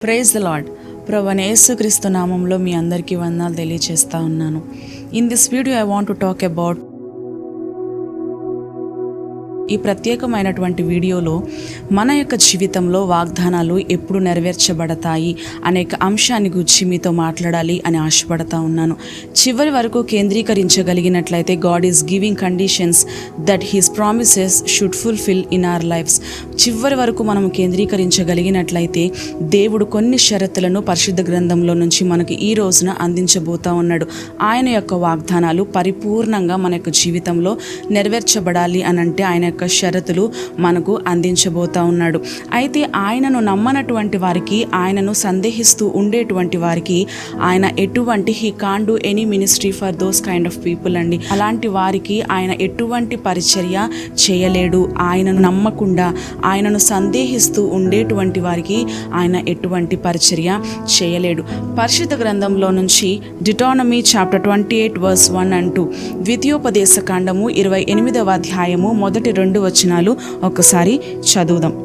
Praise the lord. ప్రభువైన యేసుక్రీస్తు నామంలో మీ అందరికీ వందనాలు తెలియజేస్తా ఉన్నాను. In this video I want to talk about ఈ ప్రత్యేకమైనటువంటి వీడియోలో మన యొక్క జీవితంలో వాగ్దానాలు ఎప్పుడు నెరవేర్చబడతాయి అనే అంశాన్ని గురించి మీతో మాట్లాడాలి అని ఆశపడతా ఉన్నాను. చివరి వరకు కేంద్రీకరించగలిగినట్లయితే God is giving conditions that his promises should fulfil in our lives. చివరి వరకు మనం కేంద్రీకరించగలిగినట్లయితే దేవుడు కొన్ని షరతులను పరిశుద్ధ గ్రంథంలో నుంచి మనకి ఈ రోజున అందించబోతా ఉన్నాడు. ఆయన యొక్క వాగ్దానాలు పరిపూర్ణంగా మన యొక్క జీవితంలో నెరవేర్చబడాలి అనంటే ఆయన యొక్క షరతులు మనకు అందించబోతా ఉన్నాడు. అయితే ఆయనను నమ్మనటువంటి వారికి, ఆయనను సందేహిస్తూ ఉండేటువంటి వారికి ఆయన ఎటువంటి he can do any ministry for those kind of people అండి. అలాంటి వారికి ఆయన ఎటువంటి పరిచర్య చేయలేడు. ఆయనను నమ్మకుండా, ఆయనను సందేహిస్తూ ఉండేటువంటి వారికి ఆయన ఎటువంటి పరిచర్య చేయలేడు. పరిశుద్ధ గ్రంథంలో నుంచి డిటానమీ చాప్టర్ 28 verse 1 and 2, ద్వితీయోపదేశ కాండము 28వ అధ్యాయము మొదటి 2 వచనాలు ఒకసారి చదువుదాం.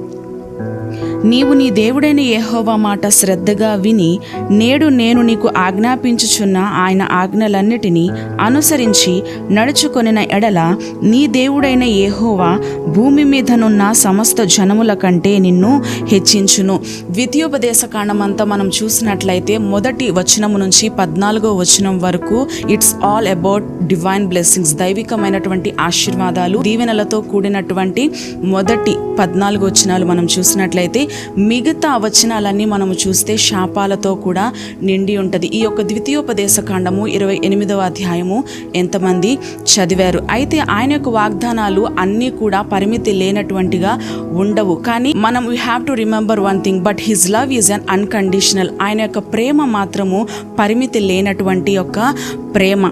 నీవు నీ దేవుడైన యెహోవా మాట శ్రద్ధగా విని నేడు నేను నీకు ఆజ్ఞాపించుచున్న ఆయన ఆజ్ఞలన్నిటినీ అనుసరించి నడుచుకొనిన ఎడల నీ దేవుడైన యెహోవా భూమి మీదనున్న సమస్త జనముల కంటే నిన్ను హెచ్చించును. ద్వితీయోపదేశ కాండమంతా మనం చూసినట్లయితే మొదటి వచనము నుంచి 14వ వచనం వరకు it's all about divine blessings, దైవికమైనటువంటి ఆశీర్వాదాలు, దీవెనలతో కూడినటువంటి మొదటి 14 వచనాలు మనం చూసినట్లయితే మిగతా వచనాలన్నీ మనము చూస్తే శాపాలతో కూడా నిండి ఉంటుంది. ఈ యొక్క ద్వితీయోపదేశ కాండము 28వ అధ్యాయము ఎంతమంది చదివారు? అయితే ఆయన యొక్క వాగ్దానాలు అన్నీ కూడా పరిమితి లేనటువంటిగా ఉండవు. కానీ మనం we have to remember one thing, but his love is un unconditional. ఆయన యొక్క ప్రేమ మాత్రము పరిమితి లేనటువంటి యొక్క ప్రేమ.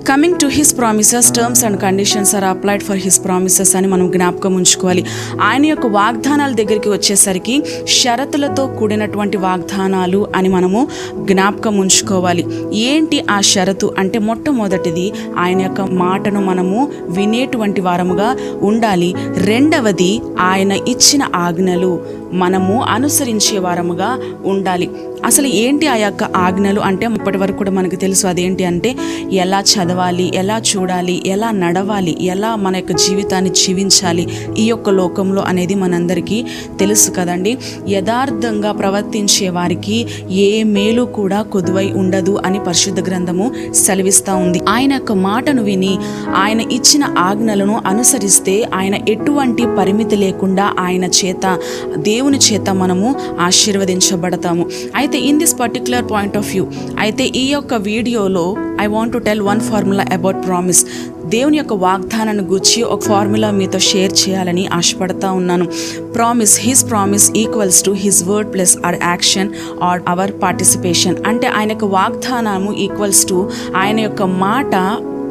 Coming to his promises, terms and conditions are applied for his promises అని మనం జ్ఞాపకం ఉంచుకోవాలి. ఆయన యొక్క వాగ్దానాల దగ్గరికి వచ్చేసరికి షరతులతో కూడినటువంటి వాగ్దానాలు అని మనము జ్ఞాపకం ఉంచుకోవాలి. ఏంటి ఆ షరతు అంటే, మొట్టమొదటిది ఆయన యొక్క మాటను మనము వినేటువంటి వారముగా ఉండాలి. రెండవది ఆయన ఇచ్చిన ఆజ్ఞలు మనము అనుసరించే వారముగా ఉండాలి. అసలు ఏంటి ఆ యొక్క ఆజ్ఞలు అంటే, ఇప్పటి వరకు కూడా మనకు తెలుసు. అదేంటి అంటే, ఎలా చదవాలి, ఎలా చూడాలి, ఎలా నడవాలి, ఎలా మన యొక్క జీవితాన్ని జీవించాలి ఈ యొక్క లోకంలో అనేది మనందరికీ తెలుసు కదండి. యథార్థంగా ప్రవర్తించే వారికి ఏ మేలు కూడా కొదువై ఉండదు అని పరిశుద్ధ గ్రంథము సెలవిస్తూ ఉంది. ఆయన యొక్క మాటను విని ఆయన ఇచ్చిన ఆజ్ఞలను అనుసరిస్తే ఆయన ఎటువంటి పరిమితి లేకుండా ఆయన చేత, దేవుని చేత మనము ఆశీర్వదించబడతాము. అయితే in this particular point of view, అయితే ఈ యొక్క వీడియోలో I want to tell one formula about promise. దేవుని యొక్క వాగ్దానాన్ని గూర్చి ఒక ఫార్ములా మీతో షేర్ చేయాలని ఆశపడతా ఉన్నాను. Promise, his promise equals to his word plus our action or our participation. అంటే ఆయన యొక్క వాగ్దానము ఈక్వల్స్ టు ఆయన యొక్క మాట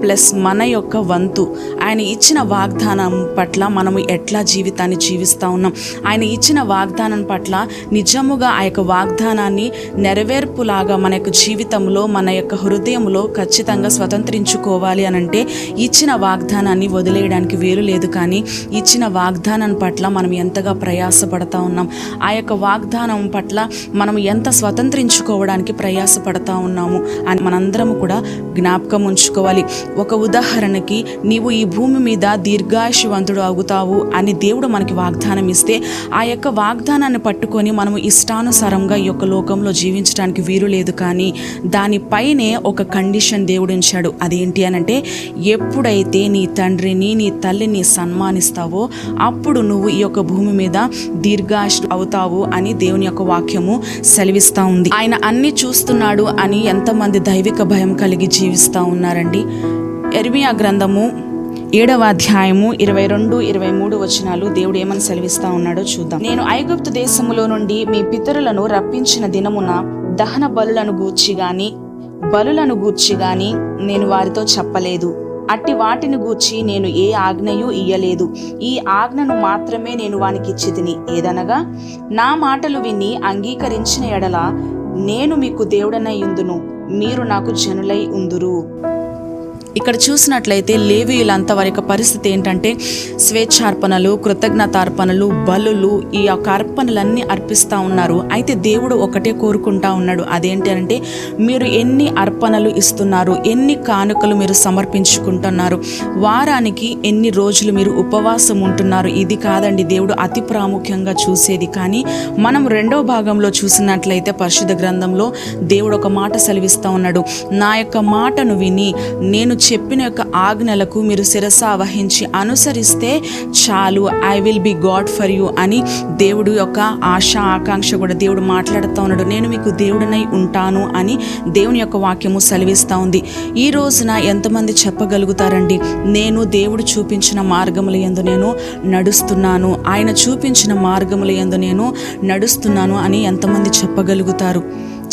ప్లస్ మన యొక్క వంతు. ఆయన ఇచ్చిన వాగ్దానం పట్ల మనము ఎట్లా జీవితాన్ని జీవిస్తూ ఉన్నాం, ఆయన ఇచ్చిన వాగ్దానం పట్ల నిజముగా ఆ యొక్క వాగ్దానాన్ని నెరవేర్పులాగా మన యొక్క జీవితంలో, మన యొక్క హృదయంలో ఖచ్చితంగా స్వతంత్రించుకోవాలి అనంటే ఇచ్చిన వాగ్దానాన్ని వదిలేయడానికి వీలు లేదు. కానీ ఇచ్చిన వాగ్దానం పట్ల మనం ఎంతగా ప్రయాసపడతా ఉన్నాం, ఆ యొక్క వాగ్దానం పట్ల మనం ఎంత స్వతంత్రించుకోవడానికి ప్రయాసపడతా ఉన్నాము అని మనందరము కూడా జ్ఞాపకం ఉంచుకోవాలి. ఒక ఉదాహరణకి, నీవు ఈ భూమి మీద దీర్ఘాయుషవంతుడు అవుతావు అని దేవుడు మనకి వాగ్దానం ఇస్తే, ఆ యొక్క వాగ్దానాన్ని పట్టుకొని మనము ఇష్టానుసారంగా ఈ యొక్క లోకంలో జీవించడానికి వీలు లేదు. కానీ దానిపైనే ఒక కండిషన్ దేవుడు ఉంచాడు. అదేంటి అనంటే, ఎప్పుడైతే నీ తండ్రిని, నీ తల్లిని సన్మానిస్తావో అప్పుడు నువ్వు ఈ యొక్క భూమి మీద దీర్ఘాయుష్ అవుతావు అని దేవుని యొక్క వాక్యము సెలవిస్తూ ఉంది. ఆయన అన్ని చూస్తున్నాడు అని ఎంతమంది దైవిక భయం కలిగి జీవిస్తూ ఉన్నారండి. యెరెమీయా గ్రంథము 7వ అధ్యాయము 22-23 వచనాలు దేవుడు ఏమని సెలవిస్తా ఉన్నాడో చూద్దాం. నేను ఐగుప్తు దేశములో నుండి మీ పితరులను రప్పించిన దినమున దహన బలులను గూర్చి గాని నేను వారితో చెప్పలేదు. అట్టి వాటిని గూర్చి నేను ఏ ఆజ్ఞయు ఇయ్యలేదు. ఈ ఆజ్ఞను మాత్రమే నేను వానికి ఇచ్చితిని. ఏదనగా, నా మాటలు విని అంగీకరించిన ఎడల నేను మీకు దేవుడనై యుందును, మీరు నాకు జనులై ఉందురు. ఇక్కడ చూసినట్లయితే లేవీయులంతా వారి యొక్క పరిస్థితి ఏంటంటే స్వేచ్ఛార్పణలు, కృతజ్ఞతార్పణలు, బలులు, ఈ యొక్క అర్పణలన్నీ అర్పిస్తూ ఉన్నారు. అయితే దేవుడు ఒకటే కోరుకుంటా ఉన్నాడు, అదేంటి అంటే మీరు ఎన్ని అర్పణలు ఇస్తున్నారు, ఎన్ని కానుకలు మీరు సమర్పించుకుంటున్నారు, వారానికి ఎన్ని రోజులు మీరు ఉపవాసం ఉంటున్నారు, ఇది కాదండి దేవుడు అతి ప్రాముఖ్యంగా చూసేది. కానీ మనం రెండవ భాగంలో చూసినట్లయితే పరిశుద్ధ గ్రంథంలో దేవుడు ఒక మాట సెలవిస్తూ ఉన్నాడు, నా యొక్క మాటను విని నేను చెప్పిన యొక్క ఆజ్ఞలకు మీరు శిరస వహించి అనుసరిస్తే చాలు, I will be God for you అని దేవుడు యొక్క ఆశ ఆకాంక్ష కూడా దేవుడు మాట్లాడుతూ ఉన్నాడు. నేను మీకు దేవుడినై ఉంటాను అని దేవుని యొక్క వాక్యము సెలవిస్తూ ఉంది. ఈ రోజున ఎంతమంది చెప్పగలుగుతారండి, నేను దేవుడు చూపించిన మార్గముల యందు నేను నడుస్తున్నాను, ఆయన చూపించిన మార్గముల యందు నేను నడుస్తున్నాను అని ఎంతమంది చెప్పగలుగుతారు?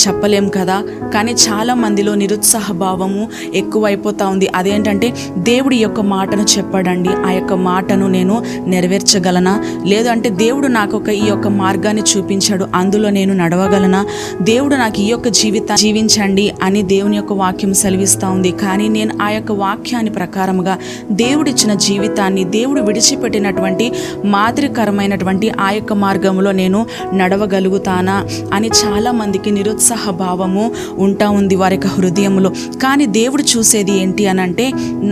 చెప్పలేం కదా. కానీ చాలా మందిలో నిరుత్సాహ భావము ఎక్కువైపోతూ ఉంది. అదేంటంటే దేవుడి యొక్క మాటను చెప్పాడండి, ఆ యొక్క మాటను నేను నెరవేర్చగలనా, లేదు అంటే దేవుడు నాకు ఈ యొక్క మార్గాన్ని చూపించాడు, అందులో నేను నడవగలనా, దేవుడు నాకు ఈ యొక్క జీవితాన్ని జీవించండి అని దేవుని యొక్క వాక్యం సెలవిస్తూ ఉంది. కానీ నేను ఆ యొక్క వాక్యాన్ని ప్రకారముగా దేవుడిచ్చిన జీవితాన్ని, దేవుడు విడిచిపెట్టినటువంటి మాదిరికరమైనటువంటి ఆ యొక్క మార్గంలో నేను నడవగలుగుతానా అని చాలా మందికి నిరుత్సాహ భావము ఉంటా ఉంది వారి యొక్క హృదయంలో. కానీ దేవుడు చూసేది ఏంటి అని అంటే,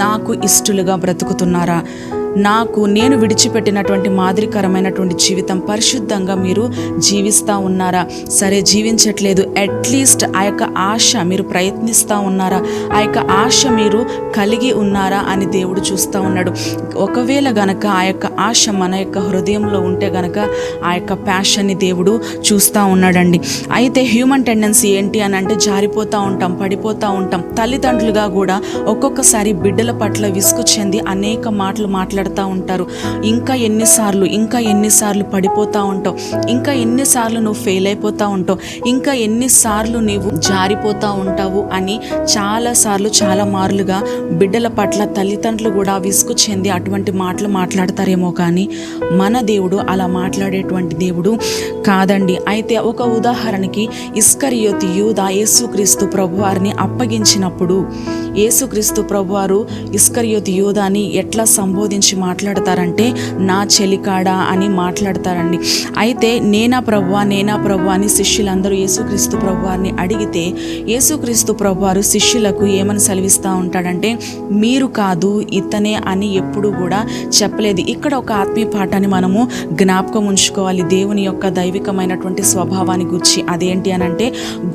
నాకు ఇష్టలుగా బ్రతుకుతున్నారా, నేను విడిచిపెట్టినటువంటి మాదిరికరమైనటువంటి జీవితం పరిశుద్ధంగా మీరు జీవిస్తూ ఉన్నారా, సరే జీవించట్లేదు, అట్లీస్ట్ ఆ యొక్క ఆశ మీరు ప్రయత్నిస్తూ ఉన్నారా, ఆ యొక్క ఆశ మీరు కలిగి ఉన్నారా అని దేవుడు చూస్తూ ఉన్నాడు. ఒకవేళ గనక ఆ యొక్క ఆశ మన యొక్క హృదయంలో ఉంటే గనక ఆ యొక్క ప్యాషన్ని దేవుడు చూస్తూ ఉన్నాడండి. అయితే హ్యూమన్ టెండెన్సీ ఏంటి అని అంటే జారిపోతూ ఉంటాం, పడిపోతూ ఉంటాం. తల్లిదండ్రులుగా కూడా ఒక్కొక్కసారి బిడ్డల పట్ల విసుగు చెంది అనేక మాటలు మాట్లాడుతూ ఉంటారు. ఇంకా ఎన్నిసార్లు పడిపోతూ ఉంటావు, ఇంకా ఎన్నిసార్లు నువ్వు ఫెయిల్ అయిపోతూ ఉంటావు, ఇంకా ఎన్నిసార్లు నీవు జారిపోతూ ఉంటావు అని చాలా మార్లుగా బిడ్డల పట్ల తల్లిదండ్రులు కూడా విసుగు చెంది అటువంటి మాటలు మాట్లాడతారేమో. కానీ మన దేవుడు అలా మాట్లాడేటువంటి దేవుడు కాదండి. అయితే ఒక ఉదాహరణకి ఇస్కరియోతు యూదా యేసుక్రీస్తు ప్రభువారిని అప్పగించినప్పుడు యేసుక్రీస్తు ప్రభువారు ఇస్కరియోతు యూదాని ఎట్లా సంబోధించి మాట్లాడతారంటే నా చెలికాడా అని మాట్లాడతారండి. అయితే నేనా ప్రభువా అని శిష్యులందరూ యేసుక్రీస్తు ప్రభువారిని అడిగితే యేసుక్రీస్తు ప్రభువారు శిష్యులకు ఏమని సెలవిస్తూ ఉంటాడంటే మీరు కాదు ఇతనే అని ఎప్పుడు కూడా చెప్పలేదు. ఇక్కడ ఒక ఆత్మీయ పాఠాన్ని మనము జ్ఞాపకం ఉంచుకోవాలి దేవుని యొక్క దైవికమైనటువంటి స్వభావాన్ని గురించి. అదేంటి అని అంటే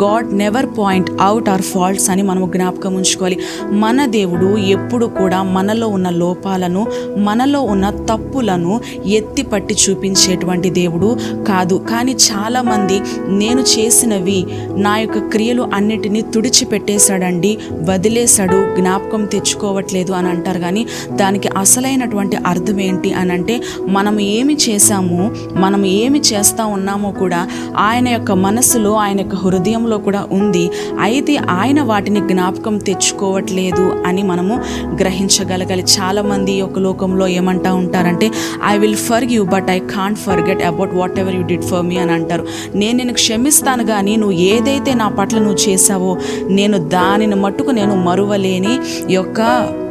God never point out hour faults అని మనము జ్ఞాపకం ఉంచుకోవాలి. మన దేవుడు ఎప్పుడు కూడా మనలో ఉన్న లోపాలను, మనలో ఉన్న తప్పులను ఎత్తి పట్టి చూపించేటువంటి దేవుడు కాదు. కానీ చాలామంది నేను చేసినవి, నా యొక్క క్రియలు అన్నిటినీ తుడిచిపెట్టేశాడండి, వదిలేశాడు, జ్ఞాపకం తెచ్చుకోవట్లేదు అని అంటారు. కానీ దానికి అసలైనటువంటి అర్థం ఏంటి అని అంటే మనం ఏమి చేశామో, మనం ఏమి చేస్తూ ఉన్నామో కూడా ఆయన యొక్క మనసులో, ఆయన యొక్క హృదయంలో కూడా ఉంది. అయితే ఆయన వాటిని జ్ఞాపకం తెచ్చుకోవట్లేదు అని మనము గ్రహించగలగాలి. చాలామంది యొక్క లోకంలో ఏమంటూ ఉంటారంటే I will forgive but I can't forget about what ever you did for me అని అంటారు. నేను క్షమిస్తాను కానీ నువ్వు ఏదైతే నా పట్ల నువ్వు చేశావో నేను దానిని మట్టుకు నేను మరువలేని యొక్క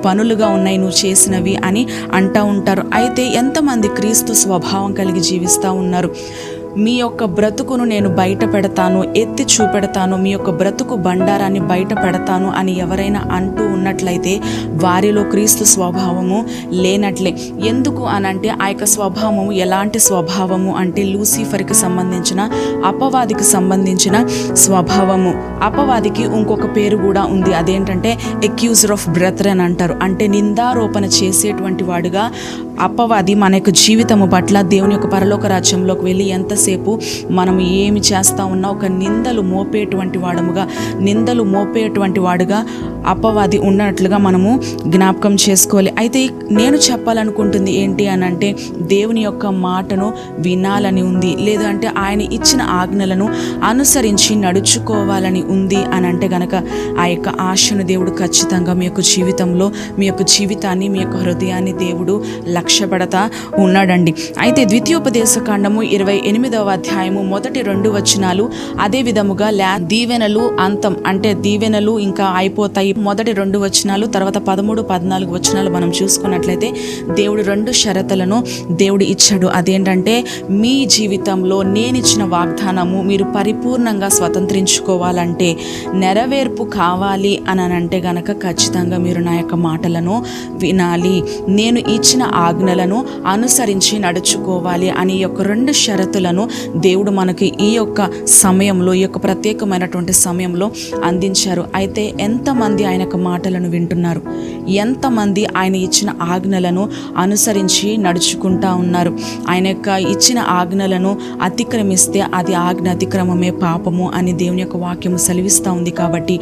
పనులుగా ఉన్నాయి నువ్వు చేసినవి అని అంటూ ఉంటారు. అయితే ఎంతమంది క్రీస్తు స్వభావం కలిగి జీవిస్తూ ఉన్నారు? మీ యొక్క బ్రతుకును నేను బయట పెడతాను, ఎత్తి చూపెడతాను, మీ యొక్క బ్రతుకు బండారాన్ని బయట పెడతాను అని ఎవరైనా అంటూ ఉన్నట్లయితే వారిలో క్రీస్తు స్వభావము లేనట్లే. ఎందుకు అనంటే ఆ యొక్క స్వభావము ఎలాంటి స్వభావము అంటే లూసిఫర్కి సంబంధించిన, అపవాదికి సంబంధించిన స్వభావము. అపవాదికి ఇంకొక పేరు కూడా ఉంది, అదేంటంటే అక్యూజర్ ఆఫ్ బ్రెథరెన్ అంటారు. అంటే నిందారోపణ చేసేటువంటి వాడుగా అపవాది మన యొక్క జీవితము పట్ల దేవుని యొక్క పరలోక రాజ్యంలోకి వెళ్ళి ఎంతసేపు మనం ఏమి చేస్తూ ఉన్నా ఒక నిందలు మోపేటువంటి వాడుగా అపవాది ఉన్నట్లుగా మనము జ్ఞాపకం చేసుకోవాలి. అయితే నేను చెప్పాలనుకుంటుంది ఏంటి అని అంటే దేవుని యొక్క మాటను వినాలని ఉంది, లేదంటే ఆయన ఇచ్చిన ఆజ్ఞలను అనుసరించి నడుచుకోవాలని ఉంది అని అంటే గనక ఆ యొక్క ఆశను దేవుడు ఖచ్చితంగా మీ యొక్క జీవితంలో, మీ యొక్క జీవితాన్ని, మీ యొక్క హృదయాన్ని దేవుడు సాక్ష్యపడతా ఉన్నాడండి. అయితే ద్వితీయోపదేశ కాండము 28వ అధ్యాయము మొదటి 2 వచనాలు అదే విధముగా దీవెనలు అంతం, అంటే దీవెనలు ఇంకా అయిపోతాయి. మొదటి 2 వచనాలు, తర్వాత 13, 14 వచనాలు మనం చూసుకున్నట్లయితే దేవుడు 2 షరతులను దేవుడు ఇచ్చాడు. అదేంటంటే మీ జీవితంలో నేనిచ్చిన వాగ్దానము మీరు పరిపూర్ణంగా స్వతంత్రించుకోవాలంటే, నెరవేర్పు కావాలి అని అంటే గనక ఖచ్చితంగా మీరు నా యొక్క మాటలను వినాలి, నేను ఇచ్చిన ఆజ్ఞలను అనుసరించి నడుచుకోవాలి అని యొక్క 2 షరతులను దేవుడు మనకి ఈ యొక్క సమయంలో, ఈ యొక్క ప్రత్యేకమైనటువంటి సమయంలో అందించారు. అయితే ఎంతమంది ఆయన యొక్క మాటలను వింటున్నారు? ఎంతమంది ఆయన ఇచ్చిన ఆజ్ఞలను అనుసరించి నడుచుకుంటా ఉన్నారు? ఆయన యొక్క ఇచ్చిన ఆజ్ఞలను అతిక్రమిస్తే అది ఆజ్ఞ అతిక్రమమే పాపము అని దేవుని యొక్క వాక్యము సెలవిస్తూ ఉంది. కాబట్టి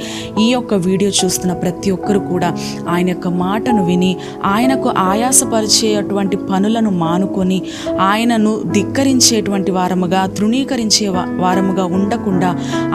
ఈ యొక్క వీడియో చూస్తున్న ప్రతి ఒక్కరు కూడా ఆయన యొక్క మాటను విని ఆయనకు ఆయాసపరిచేటువంటి పనులను మానుకొని ఆయనను ధిక్కరించేటువంటి వారముగా, తృణీకరించే వారముగా ఉండకుండా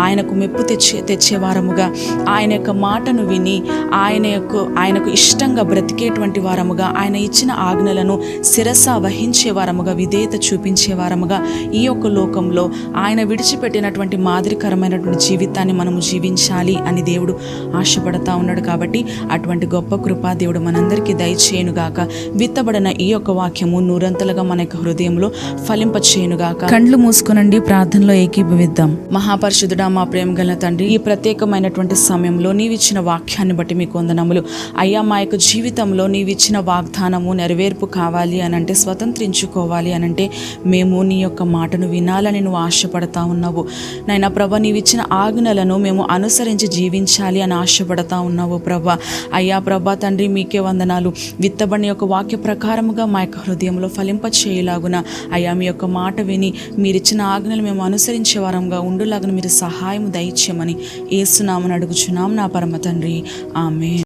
ఆయనకు మెప్పు తెచ్చే వారముగా, ఆయన యొక్క మాటను విని ఆయనకు ఇష్టంగా బ్రతికేటువంటి వారముగా, ఆయన ఇచ్చిన ఆజ్ఞలను శిరస వహించే వారముగా, విధేయత చూపించే వారముగా ఈ యొక్క లోకంలో ఆయన విడిచిపెట్టినటువంటి మాదిరికరమైనటువంటి జీవితాన్ని మనము జీవించాలి అని దేవుడు ఆశపడతా ఉన్నాడు. కాబట్టి అటువంటి గొప్ప కృప దేవుడు మనందరికీ దయచేయునుగాక. విత్తబడిన ఈ యొక్క వాక్యము నూరంతలుగా మన యొక్క హృదయంలో ఫలింపచేయునుగాక. కండ్లు మూసుకొనండి, ప్రార్థనలో ఏకీభవిద్దాం. మహాపరిశుద్ధుడా, మా ప్రేమ గల తండ్రి, ఈ ప్రత్యేకమైనటువంటి సమయంలో నీవిచ్చిన వాక్యాన్ని బట్టి మీకు వందనములు అయ్యా. మా యొక్క జీవితంలో నీవిచ్చిన వాగ్దానము నెరవేర్పు కావాలి అనంటే, స్వతంత్రించుకోవాలి అనంటే మేము నీ యొక్క మాటను వినాలని నువ్వు ఆశపడతా ఉన్నావు నాయనా ప్రభా. నీవిచ్చిన ఆజ్ఞలను మేము అనుసరించి జీవించాలి అని ఆశపడతా ఉన్నావు ప్రభా. అయ్యా ప్రభా తండ్రి, మీకే వందనాలు. విత్తబడిన యొక్క వాక్య ప్రకారముగా మా యొక్క హృదయంలో ఫలింప చేయలాగున అయ్యా మీ యొక్క మాట విని మీరిచ్చిన ఆజ్ఞలు మేము అనుసరించే వారంగా ఉండులాగున మీరు సహాయం దయచేయమని యేసు నామమున అడుగుచున్నాం నా పరమ తండ్రి. ఆమేన్.